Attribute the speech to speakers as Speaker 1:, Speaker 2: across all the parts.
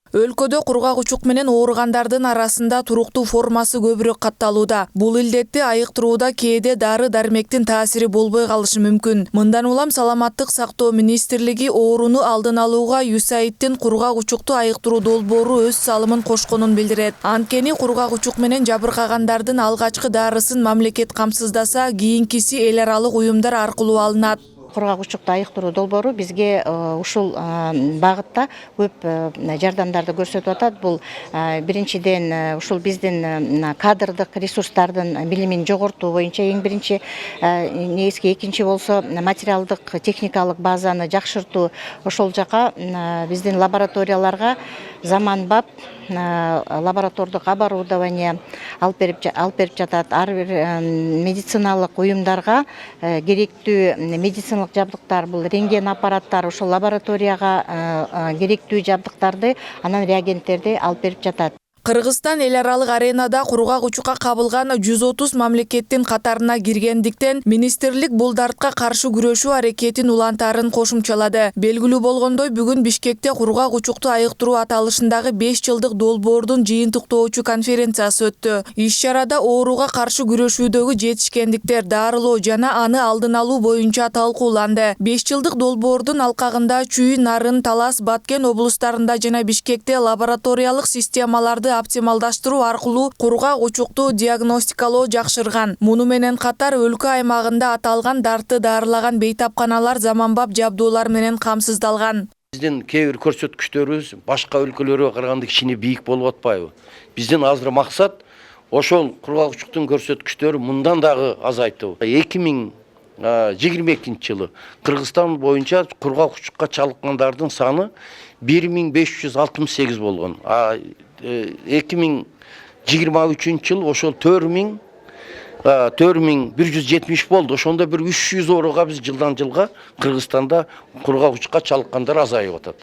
Speaker 1: Өлкөдө кургак учук менен ооругандардын арасында туруктуу формасы көбүрөөк катталууда. Бул илдетти айыктырууда кээде дары-дармектин таасири болбой калышы мүмкүн. Мындан улам Саламаттык сактоо министрлиги ооруну алдын алууга USAIDтин кургак учукту айыктыруу долбоору өз салымын кошконун билдирет. Анткени кургак учук менен жабыркагандардын алгачкы дарысын мамлекет камсыздаса, кийинкиси эл аралык уюмдар аркылуу алынат.
Speaker 2: Кургак учукту айыктыруу долбоору бизге ушул багытта көп жардамдарды көрсөтүп атат. Бул биринчиден ушул биздин кадрдык ресурстардын билимин жогортуу боюнча эң биринчи негизги, экинчи болсо материалдык техникалык базаны жакшыртуу. Ошол жака биздин лабораторияларга заманбап лаборатордук оборудование алып берип жатат. Ар бир медициналык уюмдарга керектүү медициналык жабдыктар, бул рентген аппараттар, ошол лабораторияга керектүү жабдыктарды, анан реагенттерди алып берип жатат.
Speaker 1: Кыргызстан эл аралык аренада кургак учукка кабылган 130 мамлекеттин катарына киргендиктен министрлик бул дартка каршы күрөшүү аракетин улантарын кошумчалады. Белгилүү болгондой, бүгүн Бишкекте кургак учукту айыктыруу аталышындагы 5 жылдык долбоордун жыйынтыктоочу конференциясы өттү. Иш-чарада ооруга каршы күрөшүүдөгү жетишкендиктер, дарылоо жана аны алдын алуу боюнча талкууланды. 5 жылдык долбоордун алкагында Чүй, Нарын, Талас, Баткен облустарында жана Бишкекте лабораториялык системаларды оптималдаштыруу аркылуу кургак учукту диагностикалоо жакшырган. Муну менен катар өлкө аймагында аталган дартты дарылаган бейтапканалар заманбап жабдуулар менен камсыздалган.
Speaker 3: Биздин кээ бир көрсөткүчтөрүбүз башка өлкөлөргө караганда кичине бийик болуп атпайбы? Биздин азыр максат ошол кургак учуктун көрсөткүчтөрү мындан дагы азайтуу. 2022 жылы Кыргызстан боюнча кургак учукка чалыккандардын саны 1568 болгон. 2023 жыл ошол 4170 болду. Ошондо бир 300 ооруга биз жылдан жылга Кыргызстанда кургак учукка чалыккандар азайып атат.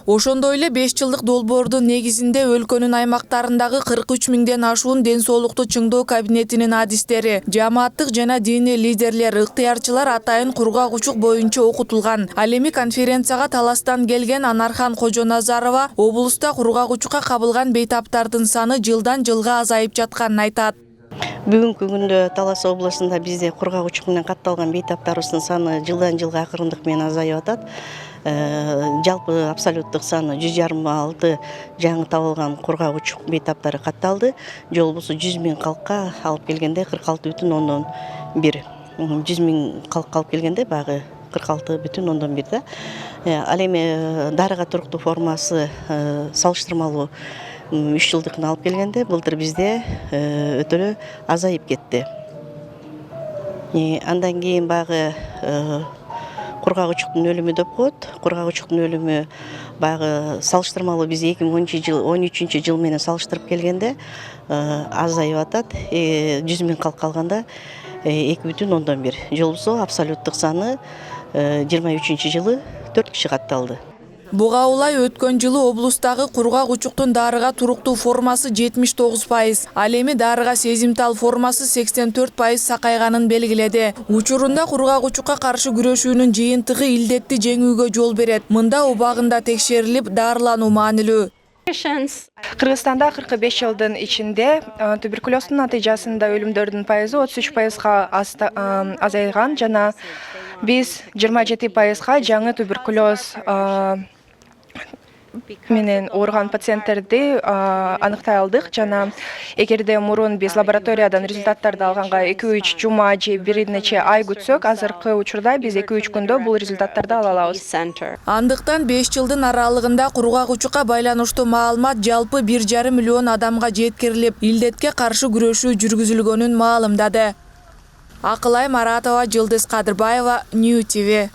Speaker 1: Ошондой эле 5 жылдык долбоордун негизинде өлкөнүн аймактарындагы 43 миңден ашуун ден соолукту чыңдоо кабинетинин адистери, жамааттык жана диний лидерлер, ыктыярчылар атайын кургак учук боюнча окутулган. Ал эми конференцияга Таластан келген Анархан Кожоназарова облуста кургак учукка кабылган бейтаптардын саны жылдан жылга азайып жатканын айтат.
Speaker 4: Бүгүнкү күндө Талас облусунда бизде кургак учук менен катталган бейтаптарыбыздын саны жылдан жылга акырындык менен азайып атат. Жалпы абсолюттук саны 156 жаңы табылган кургак учук бейтаптары катталды. Же болбосо 100 миң калкка алып келгенде 46,1. 100 миң калкка алып келгенде багы 46,1 да. Ал эми дарыга туруктуу формасы салыштырмалуу 3 жылдыкын алып келгенде былтыр бизде өтө эле азайып кетти. Андан кийин багы кургак учуктун өлүмү деп коет. Кургак учуктун өлүмү багы салыштырмалуу биз 2013 жыл менен салыштырып келгенде азайып атат. 100 миң калк калганда 2,1. Же болбосо абсолюттук саны 23 жылы 4 киши катталды.
Speaker 1: Буга улай өткөн жылы облустагы кургак учуктун дарыга туруктуу формасы 79%, ал эми дарыга сезимтал формасы 84% сакайганын белгиледи. Учурунда кургак учукка каршы күрөшүүнүн жыйынтыгы илдетти жеңүүгө жол берет. Мында убагында текшерилип, дарылануу маанилүү.
Speaker 5: Кыргызстанда 45 жылдын ичинде туберкулездун натыйжасында өлүмдөрдүн пайызы 33%га азайган жана биз 27%га жаңы туберкулез менен ооруган пациенттерди аныктай алдык жана эгерде мурун биз лабораториядан результаттарды алганга 2-3 жума же бир нече ай күтсөк, азыркы учурда биз 2-3 күндө бул результаттарды ала алабыз.
Speaker 1: Андыктан 5 жылдын аралыгында кургак учукка байланыштуу маалымат жалпы 1,5 миллион адамга жеткирилип, илдетке каршы күрөшүү жүргүзүлгөнүн маалымдады. Акылай Маратова, Жылдыз Кадырбаева, New TV.